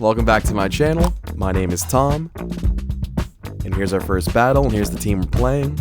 welcome back to my channel. My name is Tom, and here's our first battle, and here's the team we're playing.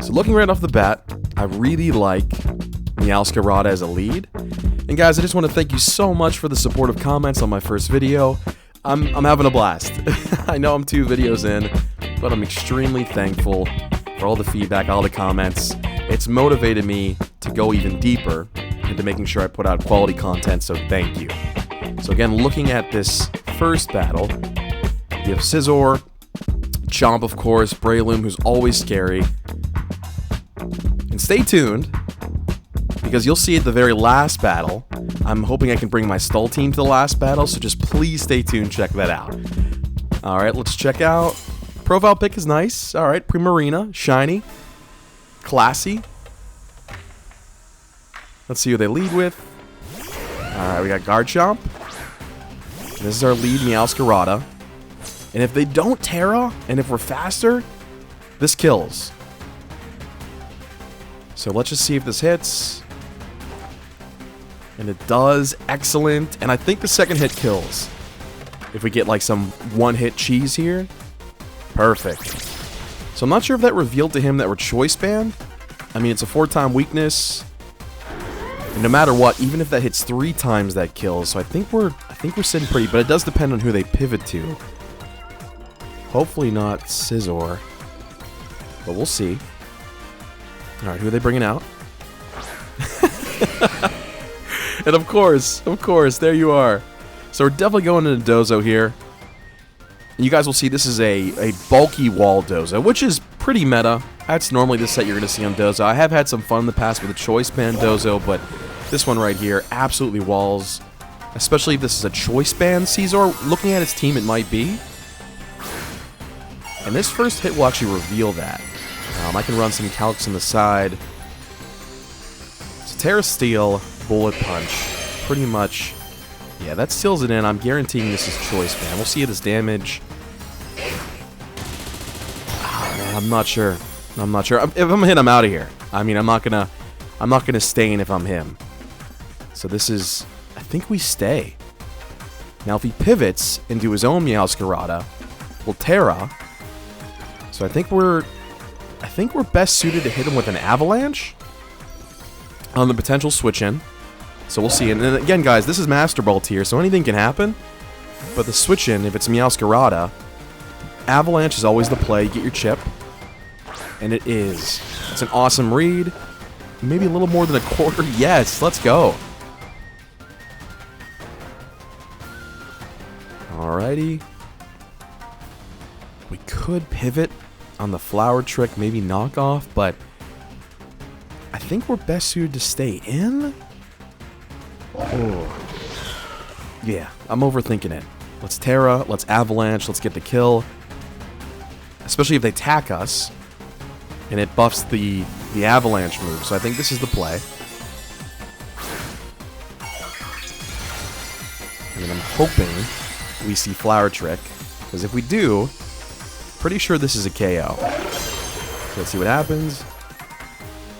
So looking right off the bat, I really like Meowscarada as a lead. And guys, I just want to thank you so much for the supportive comments on my first video. I'm having a blast. I know I'm 2 videos in, but I'm extremely thankful for all the feedback, all the comments. It's motivated me to go even deeper into making sure I put out quality content, so thank you. So again, looking at this first battle, you have Scizor, Chomp of course, Breloom, who's always scary. And stay tuned, because you'll see at the very last battle, I'm hoping I can bring my Stall team to the last battle, so just please stay tuned, check that out. Alright, let's check out. Profile pic is nice. Alright, Primarina, shiny, classy. Let's see who they lead with. Alright, we got Garchomp. This is our lead, Meowscarada. And if they don't Terra, and if we're faster, this kills. So let's just see if this hits. And it does. Excellent. And I think the second hit kills. If we get like some one-hit cheese here. Perfect. So I'm not sure if that revealed to him that we're choice banned. I mean, it's a 4-time weakness. And no matter what, even if that hits 3 times, that kills. So I think we're sitting pretty, but it does depend on who they pivot to. Hopefully not Scizor. But we'll see. Alright, who are they bringing out? And of course, there you are. So we're definitely going into Dozo here. And you guys will see this is a bulky wall Dozo, which is pretty meta. That's normally the set you're going to see on Dozo. I have had some fun in the past with a choice band Dozo, but this one right here absolutely walls. Especially if this is a choice band Scizor. Looking at its team, it might be. And this first hit will actually reveal that. I can run some calcs on the side. So Terra Steel, Bullet Punch, pretty much. Yeah, that seals it in. I'm guaranteeing this is choice band. We'll see this damage. Oh, man, I'm not sure. If I'm him, I'm out of here. I mean, I'm not gonna stain if I'm him. So this is, I think we stay. Now if he pivots into his own Meowscarada, we'll Terra. So I think we're best suited to hit him with an Avalanche on the potential switch in. So we'll see. And then again, guys, this is Master Ball tier, so anything can happen. But the switch in, if it's Meowscarada, Avalanche is always the play. Get your chip. And it is. It's an awesome read. Maybe a little more than a quarter. Yes, let's go. Alrighty. We could pivot on the Flower Trick, maybe knock off, but I think we're best suited to stay in. Oh. Yeah, I'm overthinking it. Let's Terra, let's Avalanche, let's get the kill. Especially if they attack us. And it buffs the Avalanche move, so I think this is the play. And then I'm hoping we see Flower Trick, because if we do, pretty sure this is a KO. So let's see what happens.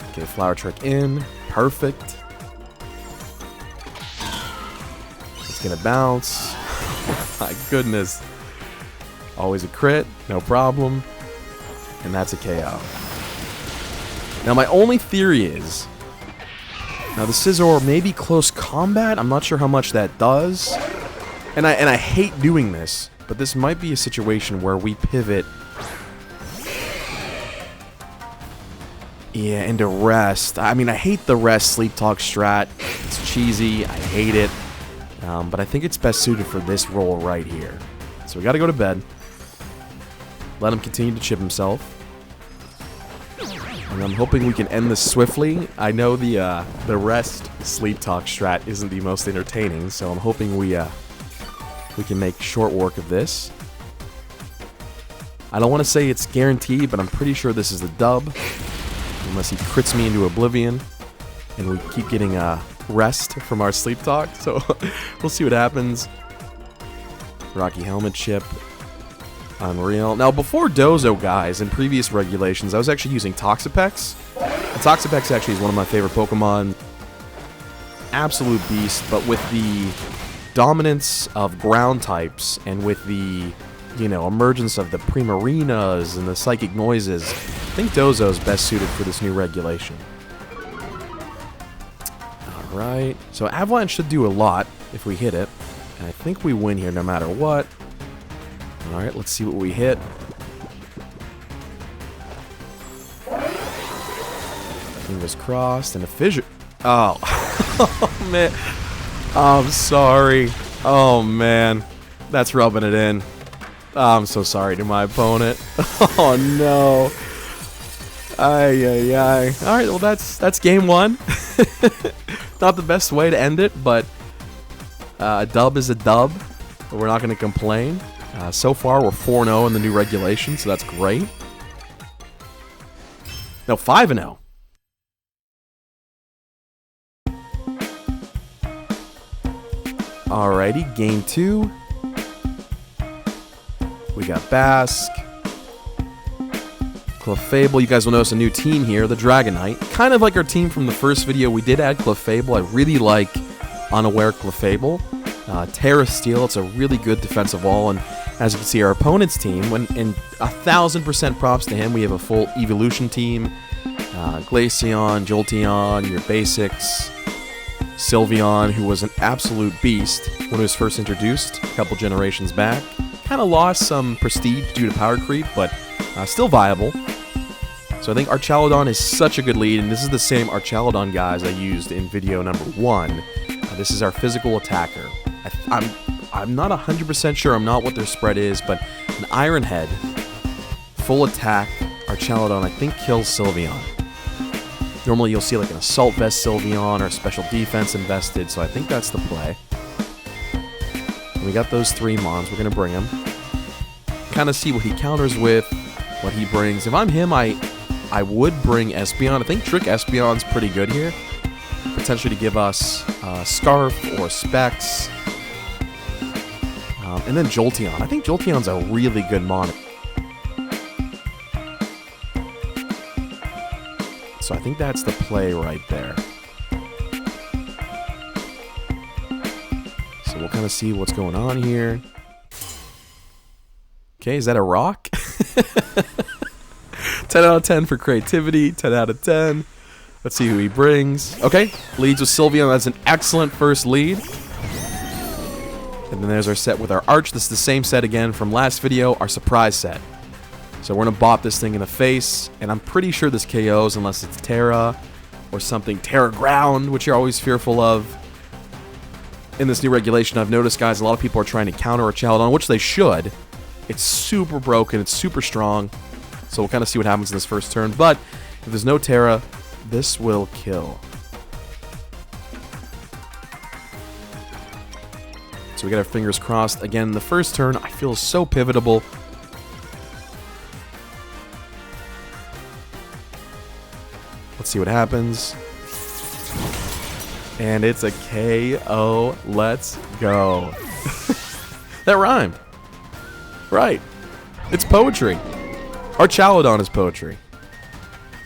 Okay, Flower Trick in. Perfect. It's gonna bounce. Oh my goodness. Always a crit, no problem. And that's a KO. Now my only theory is, now the Scizor may be close combat. I'm not sure how much that does. And I hate doing this, but this might be a situation where we pivot. Yeah, into rest. I mean, I hate the rest sleep talk strat. It's cheesy. I hate it. But I think it's best suited for this role right here. So we got to go to bed. Let him continue to chip himself. And I'm hoping we can end this swiftly. I know the rest sleep talk strat isn't the most entertaining, so I'm hoping we can make short work of this. I don't want to say it's guaranteed, but I'm pretty sure this is the dub. Unless he crits me into oblivion. And we keep getting rest from our sleep talk. So we'll see what happens. Rocky Helmet chip. Unreal. Now, before Dozo, guys, in previous regulations, I was actually using Toxapex. And Toxapex actually is one of my favorite Pokemon. Absolute beast, but with the dominance of ground types and with the, emergence of the Primarinas and the Psychic Noises, I think Dozo's best suited for this new regulation. Alright, so Avalanche should do a lot if we hit it. And I think we win here no matter what. Alright, let's see what we hit. Fingers crossed, and a fissure. Oh. Oh, man. I'm sorry. Oh, man. That's rubbing it in. I'm so sorry to my opponent. Oh, no. Ay, ay, ay. Alright, well, that's game one. Not the best way to end it, but a dub is a dub. We're not going to complain. So far, we're 4-0 in the new regulation, so that's great. No, 5-0. Alrighty, game 2. We got Basque. Clefable, you guys will notice a new team here, the Dragonite. Kind of like our team from the first video, we did add Clefable. I really like Unaware Clefable. Terra Steel, it's a really good defensive wall, and as you can see, our opponent's team, and 1,000% props to him, we have a full evolution team. Glaceon, Jolteon, your basics. Sylveon, who was an absolute beast when it was first introduced a couple generations back. Kind of lost some prestige due to power creep, but still viable. So I think Archaludon is such a good lead, and this is the same Archaludon, guys, I used in video number 1. This is our physical attacker. I'm not 100% sure, I'm not what their spread is, but an Iron Head, full attack, Archaludon, I think kills Sylveon. Normally you'll see like an Assault Vest Sylveon or a Special Defense invested, so I think that's the play. And we got those 3 mons, we're going to bring him. Kind of see what he counters with, what he brings. If I'm him, I would bring Espeon. I think Trick Espeon's pretty good here. Potentially to give us Scarf or Specs. And then Jolteon. I think Jolteon's a really good mon. So I think that's the play right there. So we'll kind of see what's going on here. Okay, is that a rock? 10 out of 10 for creativity, 10 out of 10. Let's see who he brings. Okay, leads with Sylveon. That's an excellent first lead. And then there's our set with our Arch. This is the same set again from last video, our surprise set. So we're going to bop this thing in the face, and I'm pretty sure this KOs unless it's Terra or something Terra Ground, which you're always fearful of. In this new regulation, I've noticed, guys, a lot of people are trying to counter Archaludon, which they should. It's super broken, it's super strong, so we'll kind of see what happens in this first turn. But if there's no Terra, this will kill. So we got our fingers crossed. Again, the first turn, I feel so pivotable. Let's see what happens. And it's a KO. Let's go. That rhymed. Right. It's poetry. Archaludon is poetry.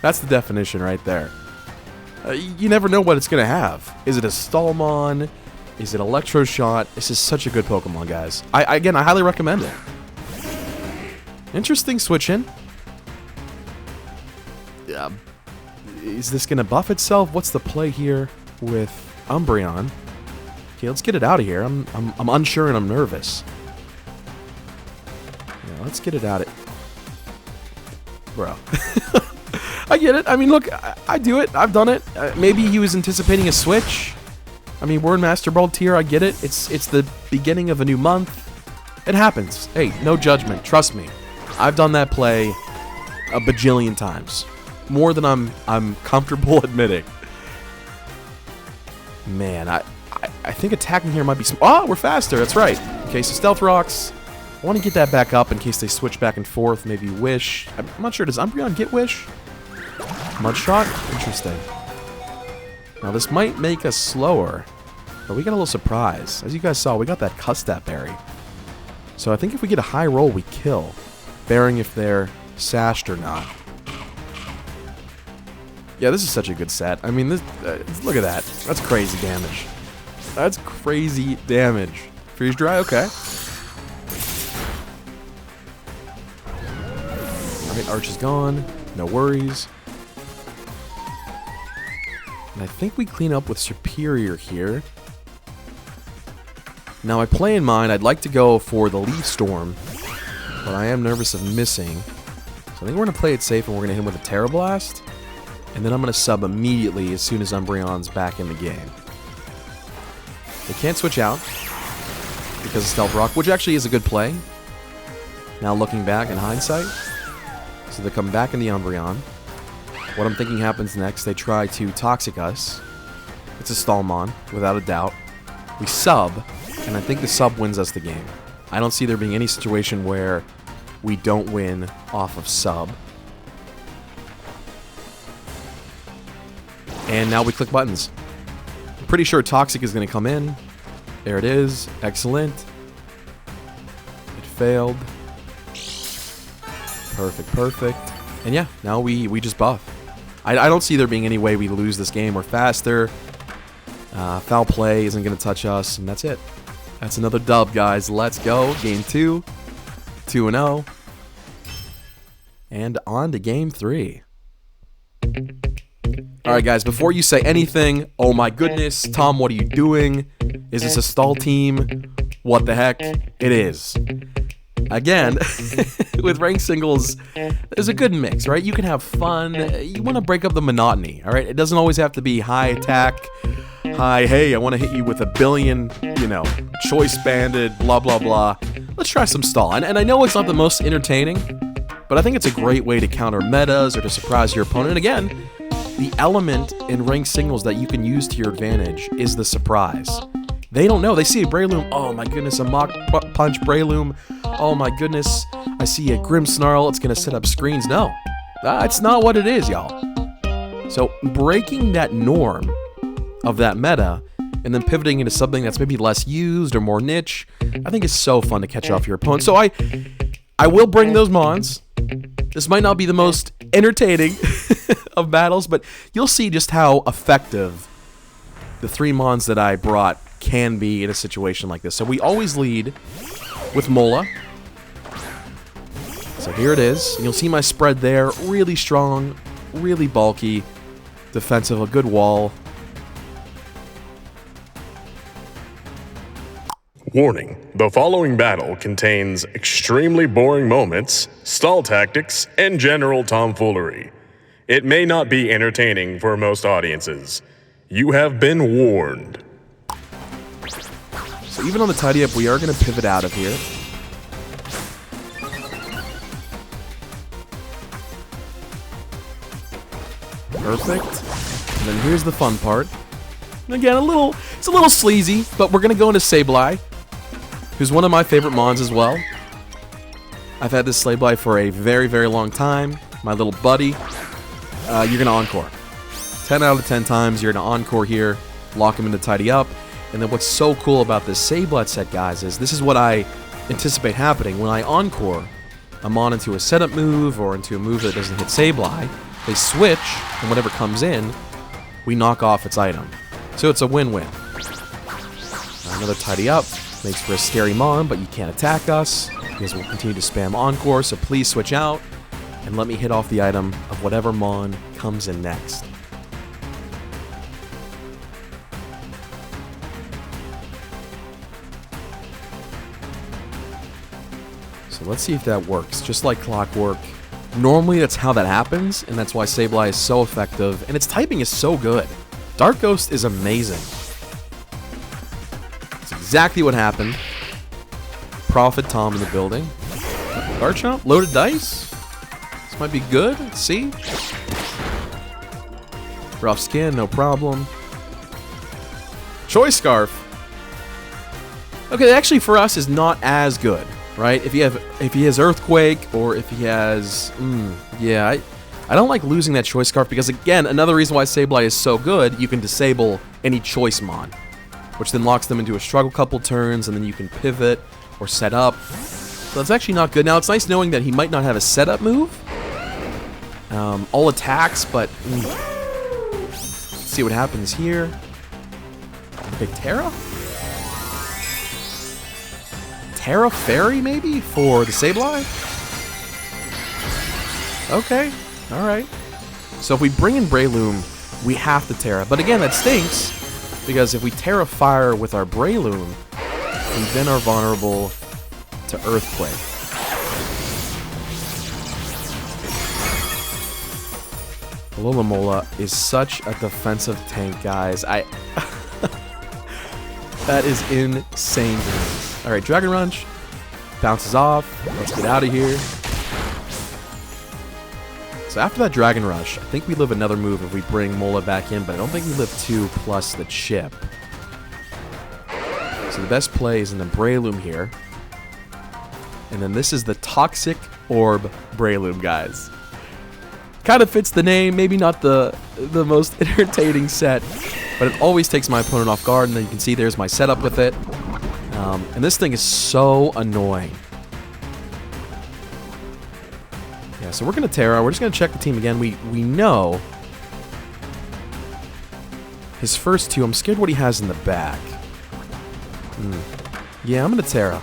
That's the definition right there. You never know what it's going to have. Is it a Stallmon? Is it Electro Shot? This is such a good Pokemon, guys. Again, I highly recommend it. Interesting switch in. Is this going to buff itself? What's the play here with Umbreon? Okay, let's get it out of here. I'm unsure and I'm nervous. Yeah, let's get it out of... Bro. I get it. I mean, look, I do it. I've done it. Maybe he was anticipating a switch. I mean, we're in Master Ball tier. I get it. It's the beginning of a new month. It happens. Hey, no judgment. Trust me. I've done that play a bajillion times. More than I'm comfortable admitting. Man, I think attacking here might be... Oh, we're faster. That's right. Okay, so Stealth Rocks. I want to get that back up in case they switch back and forth. Maybe Wish. I'm not sure. Does Umbreon get Wish? Mud Shot? Interesting. Now, this might make us slower. But we got a little surprise. As you guys saw, we got that Custap Berry. So I think if we get a high roll, we kill. Bearing if they're sashed or not. Yeah, this is such a good set. I mean, this, look at that. That's crazy damage. That's crazy damage. Freeze dry, okay. Alright, Arch is gone. No worries. And I think we clean up with Superior here. Now, my play in mind, I'd like to go for the Leaf Storm, but I am nervous of missing. So I think we're going to play it safe, and we're going to hit him with a Terra Blast. And then I'm going to sub immediately as soon as Umbreon's back in the game. They can't switch out because of Stealth Rock, which actually is a good play. Now looking back in hindsight. So they come back in the Umbreon. What I'm thinking happens next, they try to Toxic us. It's a Stallmon, without a doubt. We sub, and I think the sub wins us the game. I don't see there being any situation where we don't win off of sub. And now we click buttons. I'm pretty sure Toxic is going to come in. There it is. Excellent. It failed. Perfect, perfect. And yeah, now we just buff. I don't see there being any way we lose this game. We're faster. Foul play isn't going to touch us, and that's it. That's another dub, guys. Let's go. Game 2. 2-0. And on to Game 3. Alright, guys, before you say anything, oh my goodness, Tom, what are you doing? Is this a stall team? What the heck? It is. Again, with ranked singles, there's a good mix, right? You can have fun. You want to break up the monotony, all right? It doesn't always have to be high attack, high, hey, I want to hit you with a billion, you know, choice banded, blah, blah, blah. Let's try some stall. And I know it's not the most entertaining, but I think it's a great way to counter metas or to surprise your opponent. And again, the element in ranked singles that you can use to your advantage is the surprise. They don't know. They see a Breloom. Oh my goodness, a Mach Punch Breloom. Oh my goodness, I see a Grimmsnarl. It's going to set up screens. No, that's not what it is, y'all. So breaking that norm of that meta and then pivoting into something that's maybe less used or more niche, I think is so fun to catch off your opponent. So I will bring those Mons. This might not be the most entertaining of battles, but you'll see just how effective the 3 Mons that I brought can be in a situation like this. So we always lead with Mola. So here it is. You'll see my spread there. Really strong, really bulky, defensive, a good wall. Warning, the following battle contains extremely boring moments, stall tactics, and general tomfoolery. It may not be entertaining for most audiences. You have been warned. So even on the tidy up, we are going to pivot out of here. Perfect. And then here's the fun part. And again, it's a little sleazy, but we're going to go into Sableye, who's one of my favorite Mons as well. I've had this Sableye for a very, very long time. My little buddy. You're going to Encore. 10 out of 10 times, you're going to Encore here, lock him into tidy up. And then what's so cool about this Sableye set, guys, is this is what I anticipate happening. When I Encore a Mon into a setup move or into a move that doesn't hit Sableye, they switch, and whatever comes in, we knock off its item. So it's a win-win. Another tidy up. Makes for a scary Mon, but you can't attack us because we'll continue to spam Encore, so please switch out and let me hit off the item of whatever Mon comes in next. So let's see if that works. Just like clockwork. Normally that's how that happens, and that's why Sableye is so effective, and its typing is so good. Dark Ghost is amazing. It's exactly what happened. Prophet Tom in the building. Garchomp, loaded dice. This might be good. Let's see. Rough skin, no problem. Choice Scarf. Okay, actually for us is not as good, right? If he has Earthquake or if he has, yeah, I don't like losing that Choice Scarf because again, another reason why Sableye is so good, you can disable any Choice Mon, which then locks them into a struggle couple turns, and then you can pivot or set up. So that's actually not good. Now it's nice knowing that he might not have a setup move. All attacks, but let's see what happens here. Okay, Terra? Terra Fairy, maybe? For the Sableye? Okay, alright. So if we bring in Breloom, we have to Terra. But again, that stinks, because if we Terra Fire with our Breloom, we then are vulnerable to Earthquake. Alomomola is such a defensive tank, guys. That is insane. Alright, Dragon Rush bounces off. Let's get out of here. So after that Dragon Rush, I think we live another move if we bring Mola back in, but I don't think we live 2 plus the chip. So the best play is in the Breloom here. And then this is the Toxic Orb Breloom, guys. Kind of fits the name, maybe not the most entertaining set, but it always takes my opponent off guard, and then you can see there's my setup with it. And this thing is so annoying. Yeah, so we're going to Terra. We're just going to check the team again. We know his first 2. I'm scared what he has in the back. Yeah, I'm going to Terra.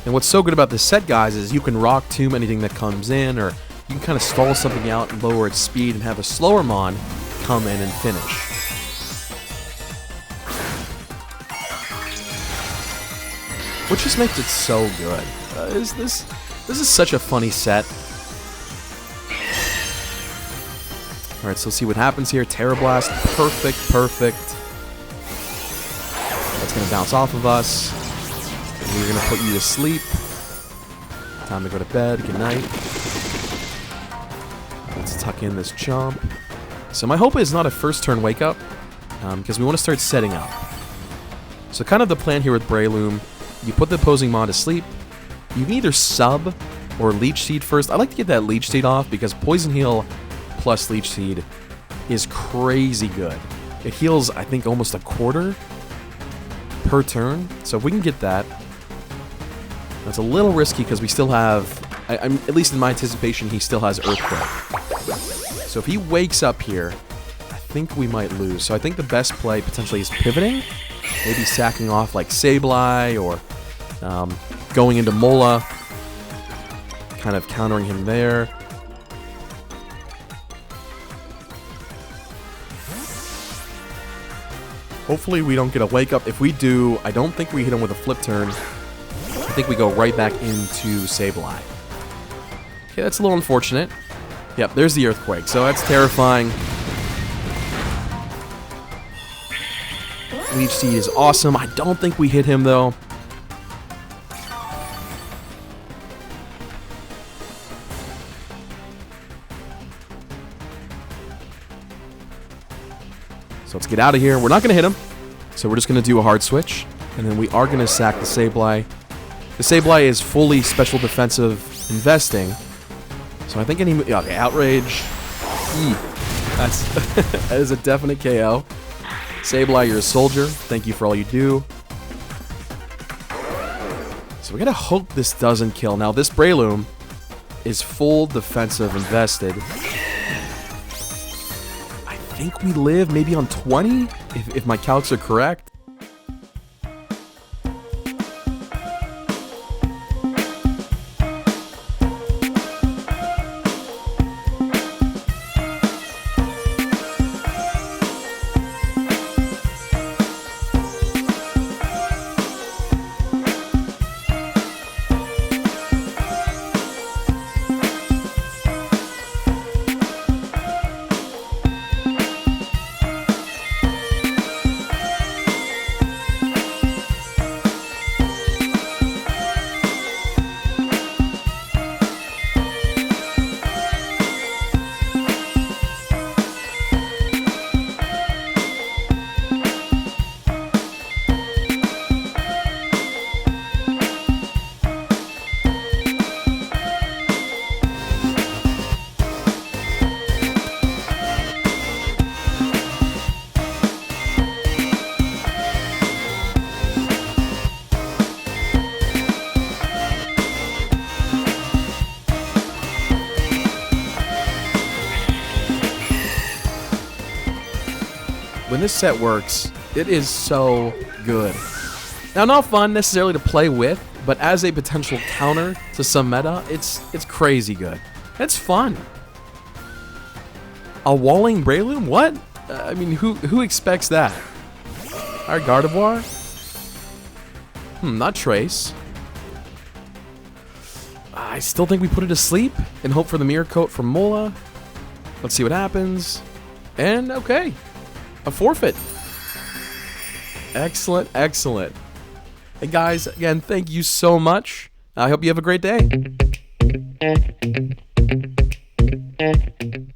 And what's so good about this set, guys, is you can Rock Tomb anything that comes in, or you can kind of stall something out and lower its speed and have a slower Mon come in and finish. Which just makes it so good. This is such a funny set. Alright, so let's see what happens here. Terra Blast, perfect. That's going to bounce off of us. And we're going to put you to sleep. Time to go to bed. Good night. Let's tuck in this Chomp. So my hope is not a first turn wake up, because we want to start setting up. So kind of the plan here with Breloom, you put the opposing Mon to sleep. You can either sub or Leech Seed first. I like to get that Leech Seed off because Poison Heal plus Leech Seed is crazy good. It heals, I think, almost a quarter per turn. So if we can get that, that's a little risky because we still have, I'm at least in my anticipation, he still has Earthquake. So if he wakes up here, I think we might lose. So I think the best play potentially is pivoting, maybe sacking off like Sableye or going into Mola, kind of countering him there. Hopefully we don't get a wake up. If we do, I don't think we hit him with a flip turn. I think we go right back into Sableye. Okay, that's a little unfortunate. Yep, there's the Earthquake, so that's terrifying. Leech Seed is awesome. I don't think we hit him, though. So let's get out of here. We're not going to hit him, so we're just going to do a hard switch. And then we are going to sack the Sableye. The Sableye is fully special defensive investing. So I think any... Okay, Outrage. That's that is a definite KO. Sableye, you're a soldier. Thank you for all you do. So we gotta hope this doesn't kill. Now, this Breloom is full defensive invested. I think we live maybe on 20, if my calcs are correct. When this set works, It is so good. Now, not fun necessarily to play with, but as a potential counter to some meta, it's crazy good. It's fun. A walling Breloom? What? I mean, who expects that? Our Gardevoir? Not Trace. I still think we put it to sleep and hope for the Mirror Coat from Mola. Let's see what happens. And, okay. A forfeit. Excellent, excellent. Hey guys, again, thank you so much. I hope you have a great day.